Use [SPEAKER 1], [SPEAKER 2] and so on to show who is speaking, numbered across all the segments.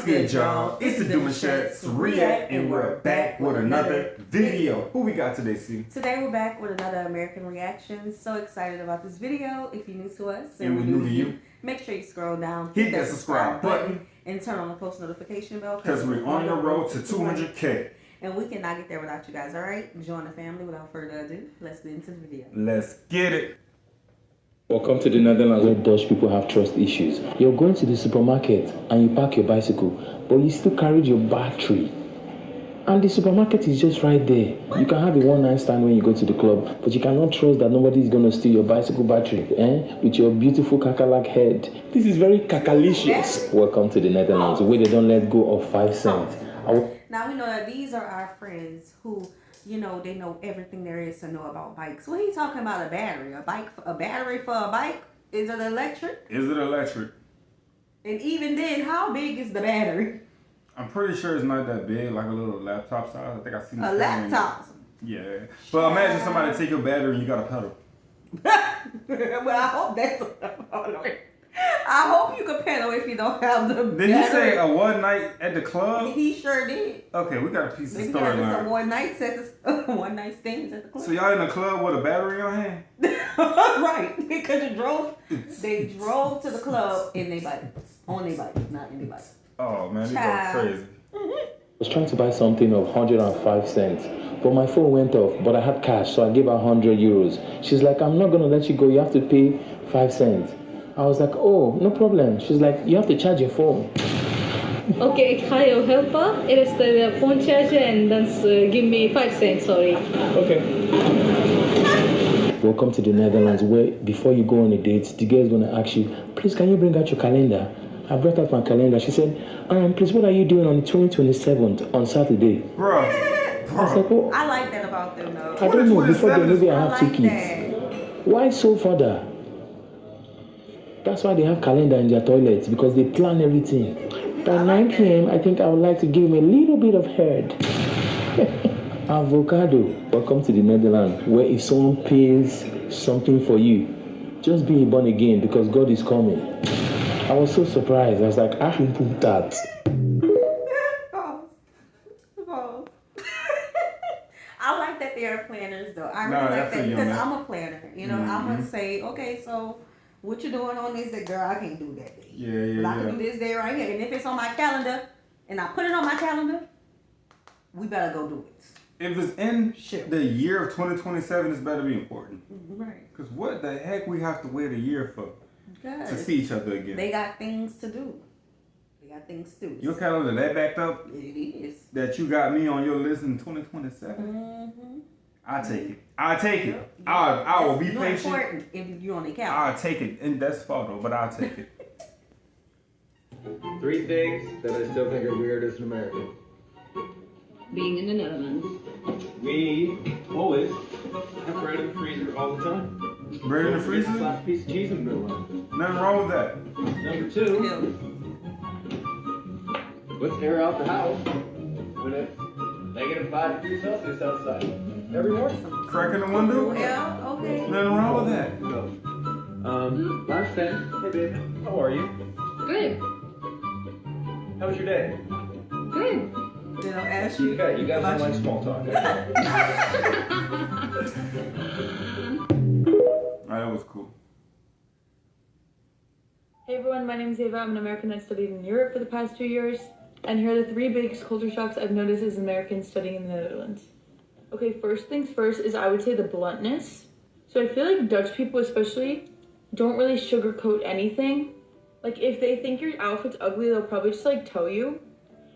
[SPEAKER 1] What's good, y'all? It's the Demouchet REACT, and we're back with another video. Who we got today, C?
[SPEAKER 2] Today we're back with another American reaction. So excited about this video. If you're new to us
[SPEAKER 1] and we're new to you,
[SPEAKER 2] make sure you scroll down,
[SPEAKER 1] hit that subscribe button,
[SPEAKER 2] and turn on the post notification bell.
[SPEAKER 1] Because we're on the road to 200K.
[SPEAKER 2] And we cannot get there without you guys, alright? Join the family. Without further ado, let's get into the video.
[SPEAKER 1] Let's get it.
[SPEAKER 3] Welcome to the Netherlands where Dutch people have trust issues. You're going to the supermarket and you park your bicycle, but you still carried your battery. And the supermarket is just right there. You can have a one-night stand when you go to the club, but you cannot trust that nobody is going to steal your bicycle battery, with your beautiful cackalack head. This is very cacalicious. Welcome to the Netherlands where they don't let go of 5 cents.
[SPEAKER 2] Now we know that these are our friends who, you know, they know everything there is to know about bikes. What are you talking about? A battery? A battery for a bike? Is it electric?
[SPEAKER 1] Is it electric?
[SPEAKER 2] And even then, how big is the battery?
[SPEAKER 1] I'm pretty sure it's not that big, like a little laptop size. I think I've seen
[SPEAKER 2] a laptop.
[SPEAKER 1] Yeah. But imagine somebody take your battery and you got a pedal.
[SPEAKER 2] Well, I hope that's I hope you can pedal if you don't have the battery.
[SPEAKER 1] Did he say a one night at the club?
[SPEAKER 2] He sure did.
[SPEAKER 1] Okay, we got a piece of
[SPEAKER 2] storyline.
[SPEAKER 1] storyline.
[SPEAKER 2] One night stands at the club.
[SPEAKER 1] So y'all in the club with a battery on hand?
[SPEAKER 2] Right, because they drove to the club in their bike. On their bike, not in their bike.
[SPEAKER 1] Oh man, these are crazy.
[SPEAKER 3] I was trying to buy something of 105 cents, but my phone went off, but I had cash, so I gave her 100 euros. She's like, I'm not going to let you go, you have to pay 5 cents. I was like, oh, no problem. She's like, you have to charge your phone.
[SPEAKER 4] Okay, ik ga jou helpen. Eerst de phone charge and then give me 5 cents, sorry.
[SPEAKER 3] Okay. Welcome to the Netherlands where before you go on a date, the girl is going to ask you, please, can you bring out your calendar? I brought out my calendar. She said, please, what are you doing on the 27th on Saturday?
[SPEAKER 1] Bro.
[SPEAKER 3] I was like, oh,
[SPEAKER 2] I like that about them, though.
[SPEAKER 3] I don't know, before the movie I have 2 kids.
[SPEAKER 2] That.
[SPEAKER 3] Why so further? That's why they have calendar in their toilets, because they plan everything. By 9 p.m., I think I would like to give him a little bit of head. Avocado. Welcome to the Netherlands, where if someone pays something for you, just be born again because God is coming. I was so surprised. I was like, I should do that.
[SPEAKER 2] I like that they are planners, though. I really like that because I'm a planner. You know, I'm going to say, okay, so what you doing on this day? Girl, I can't do that day.
[SPEAKER 1] Yeah.
[SPEAKER 2] But I can do this day right here. And if it's on my calendar, and I put it on my calendar, we better go do it.
[SPEAKER 1] If it's in the year of 2027, it's better be important.
[SPEAKER 2] Right.
[SPEAKER 1] Because what the heck we have to wait a year for? To see each other again.
[SPEAKER 2] They got things to do. Your
[SPEAKER 1] calendar that backed up?
[SPEAKER 2] It is.
[SPEAKER 1] That you got me on your list in 2027?
[SPEAKER 2] Mm-hmm.
[SPEAKER 1] I take it. I will be patient.
[SPEAKER 2] Important if you're on the calendar.
[SPEAKER 1] I'll take it. And that's photo, but I'll take it.
[SPEAKER 5] 3 things that I still think are weird as an American.
[SPEAKER 4] Being in the Netherlands.
[SPEAKER 5] We always have bread in the freezer all the time.
[SPEAKER 1] Bread in the freezer?
[SPEAKER 5] Slap a piece of cheese in the middle of it.
[SPEAKER 1] Nothing wrong with that.
[SPEAKER 5] Number 2, let's air out the house when it's -5 degrees Celsius outside. Every morning.
[SPEAKER 1] Cracking the window?
[SPEAKER 2] Yeah, okay.
[SPEAKER 1] Nothing wrong with that.
[SPEAKER 5] No. Last thing. Hey babe, how are you?
[SPEAKER 4] Good.
[SPEAKER 5] How was your day?
[SPEAKER 4] Good.
[SPEAKER 2] Then I'll ask you.
[SPEAKER 5] Okay, you guys don't like small talk.
[SPEAKER 1] That was cool.
[SPEAKER 6] Hey everyone, my name is Ava. I'm an American that studied in Europe for the past 2 years. And here are the 3 biggest culture shocks I've noticed as Americans studying in the Netherlands. Okay, first things first is I would say the bluntness. So I feel like Dutch people especially don't really sugarcoat anything. Like if they think your outfit's ugly, they'll probably just like tell you.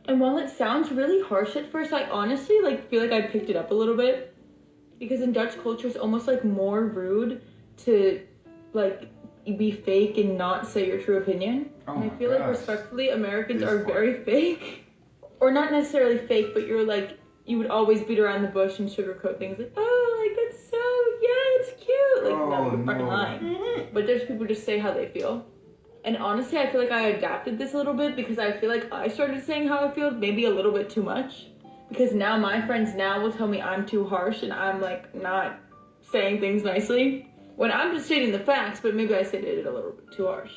[SPEAKER 6] And while it sounds really harsh at first, I honestly feel like I picked it up a little bit. Because in Dutch culture, it's almost like more rude to be fake and not say your true opinion. And I feel like respectfully, Americans are very fake. Or not necessarily fake, but you would always beat around the bush and sugarcoat things like, oh, that's so, yeah, it's cute. No, you're fucking lying. But Dutch people just say how they feel. And honestly, I feel like I adapted this a little bit because I feel like I started saying how I feel maybe a little bit too much. Because now my friends now will tell me I'm too harsh and I'm not saying things nicely. When I'm just stating the facts, but maybe I stated it a little bit too harsh.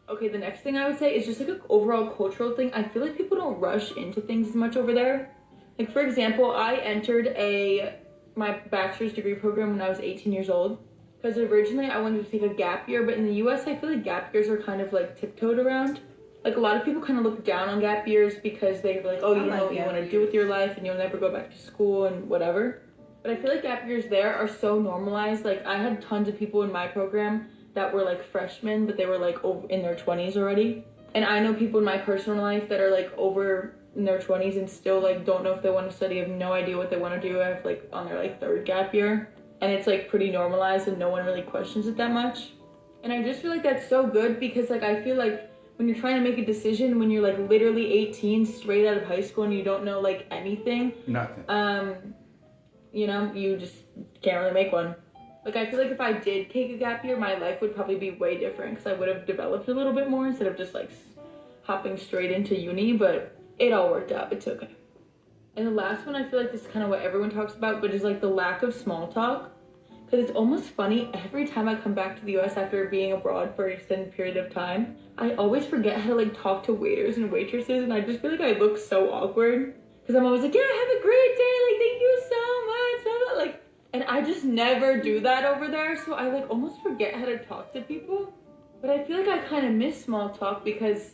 [SPEAKER 6] Okay, the next thing I would say is just like an overall cultural thing. I feel like people don't rush into things as much over there. Like, for example, I entered my bachelor's degree program when I was 18 years old. Because originally I wanted to take a gap year, but in the US I feel like gap years are kind of like tiptoed around. Like a lot of people kind of look down on gap years because they're like, oh, you know what you want to do with your life and you'll never go back to school and whatever. But I feel like gap years there are so normalized. Like I had tons of people in my program that were like freshmen, but they were like over in their 20s already. And I know people in my personal life that are like over in their 20s and still like don't know if they want to study, have no idea what they want to do, have like on their like third gap year. And it's like pretty normalized and no one really questions it that much. And I just feel like that's so good because like I feel like when you're trying to make a decision when you're like literally 18 straight out of high school and you don't know like anything.
[SPEAKER 1] Nothing.
[SPEAKER 6] You know, you just can't really make one. Like I feel like if I did take a gap year, my life would probably be way different because I would have developed a little bit more instead of just like hopping straight into uni, but it all worked out. It's okay. And the last one, I feel like this is kind of what everyone talks about, but is like the lack of small talk. Because it's almost funny, every time I come back to the US after being abroad for an extended period of time, I always forget how to like talk to waiters and waitresses, and I just feel like I look so awkward. Because I'm always like, yeah, have a great day, like thank you so much, blah, blah. Like, and I just never do that over there, so I like almost forget how to talk to people. But I feel like I kind of miss small talk because,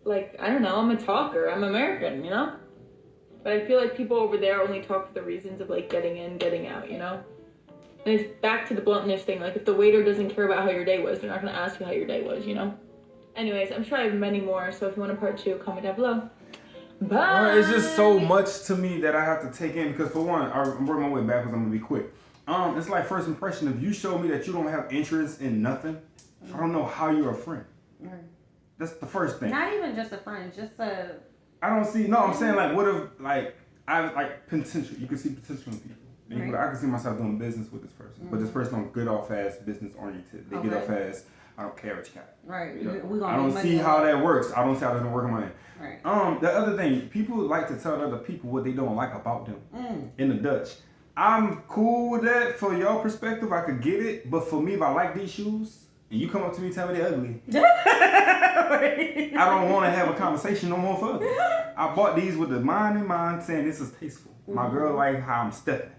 [SPEAKER 6] like, I don't know, I'm a talker, I'm American, you know? But I feel like people over there only talk for the reasons of like getting in, getting out, you know? And it's back to the bluntness thing. Like if the waiter doesn't care about how your day was, they're not gonna ask you how your day was, you know? Anyways, I'm sure I have many more, so if you want a part 2, comment down below. Bye!
[SPEAKER 1] It's just so much to me that I have to take in because for one, I'm working my way backwards, I'm gonna be quick. It's like first impression, if you show me that you don't have interest in nothing, I don't know how you're a friend. That's the first thing.
[SPEAKER 2] Not even just a friend, just a...
[SPEAKER 1] I don't see, no, I'm saying like, what if, like, I like potential, you can see potential in people. And you can, I can see myself doing business with this person, but this person don't get off as business oriented. They get off as, I don't care what you got.
[SPEAKER 2] Right.
[SPEAKER 1] You know? I don't see how that works. I don't see how that doesn't work in my end.
[SPEAKER 2] Right.
[SPEAKER 1] The other thing, people like to tell other people what they don't like about them in the Dutch. I'm cool with that for your perspective. I could get it, but for me, if I like these shoes and you come up to me and tell me they're ugly, I don't want to have a conversation no more further. I bought these with the mind in mind, saying this is tasteful. My girl like how I'm stepping,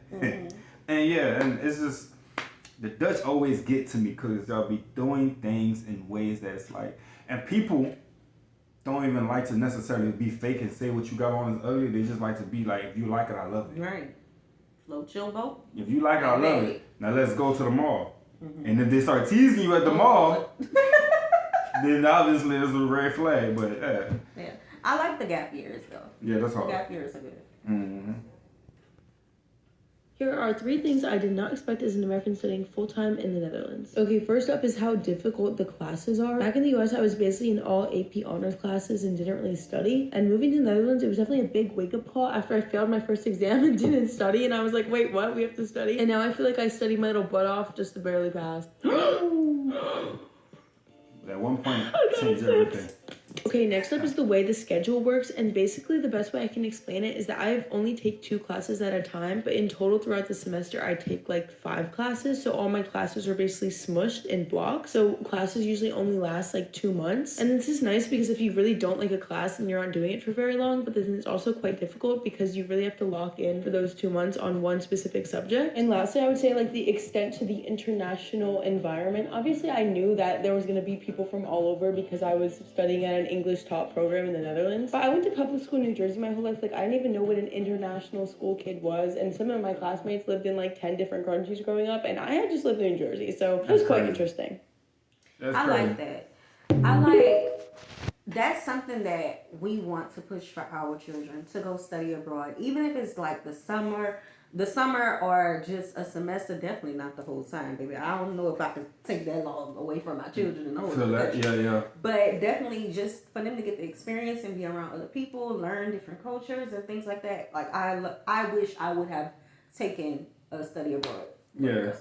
[SPEAKER 1] and yeah, and it's just the Dutch always get to me because they'll be doing things in ways that it's like, and people don't even like to necessarily be fake and say what you got on is ugly. They just like to be like, if you like it, I love it.
[SPEAKER 2] Right. Float your boat.
[SPEAKER 1] If you like it, I love it. Now let's go to the mall. And if they start teasing you at the mall, then obviously it's a red flag. But
[SPEAKER 2] yeah, I like the gap years though.
[SPEAKER 1] Yeah, that's hard.
[SPEAKER 2] Gap years are good.
[SPEAKER 7] Here are 3 things I did not expect as an American studying full-time in the Netherlands. Okay, first up is how difficult the classes are. Back in the US, I was basically in all AP honors classes and didn't really study. And moving to the Netherlands, it was definitely a big wake-up call after I failed my first exam and didn't study. And I was like, wait, what? We have to study? And now I feel like I studied my little butt off just to barely pass.
[SPEAKER 1] At one point, change everything.
[SPEAKER 7] Okay, next up is the way the schedule works, and basically the best way I can explain it is that I only take 2 classes at a time, but in total throughout the semester I take like 5 classes, so all my classes are basically smushed in blocks, so classes usually only last like 2 months. And this is nice because if you really don't like a class then you're not doing it for very long, but then it's also quite difficult because you really have to lock in for those 2 months on one specific subject. And lastly, I would say like the extent to the international environment. Obviously I knew that there was going to be people from all over because I was studying at an English taught program in the Netherlands. But I went to public school in New Jersey my whole life. Like I didn't even know what an international school kid was. And some of my classmates lived in like 10 different countries growing up. And I had just lived in New Jersey. So it was quite interesting.
[SPEAKER 2] I like that. I like, that's something that we want to push for our children to go study abroad. Even if it's like the summer or just a semester, definitely not the whole time, baby. I don't know if I can take that long away from my children.
[SPEAKER 1] Yeah.
[SPEAKER 2] But definitely just for them to get the experience and be around other people, learn different cultures and things like that. Like I wish I would have taken a study abroad.
[SPEAKER 1] Yeah,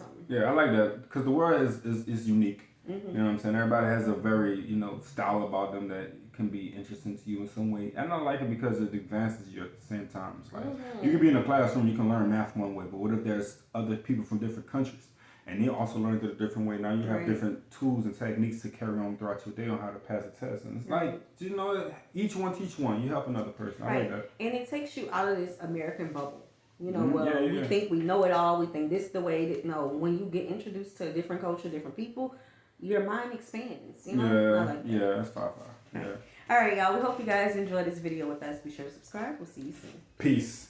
[SPEAKER 1] I like that because the world is unique. You know what I'm saying? Everybody has a very, style about them that can be interesting to you in some way. And I like it because it advances you at the same time. It's like you can be in a classroom, you can learn math one way, but what if there's other people from different countries And they also learned it a different way. Now you have
[SPEAKER 2] Right.
[SPEAKER 1] different tools and techniques to carry on throughout your day on how to pass a test. And it's like, you know, each one teach one. You help another person. I like that.
[SPEAKER 2] And it takes you out of this American bubble. You know, we think we know it all. We think this is the way that, no, when you get introduced to a different culture, different people, your mind expands. You know? I like that.
[SPEAKER 1] Yeah, that's 5-5. Yeah.
[SPEAKER 2] All right, y'all. We hope you guys enjoyed this video with us. Be sure to subscribe. We'll see you soon.
[SPEAKER 1] Peace.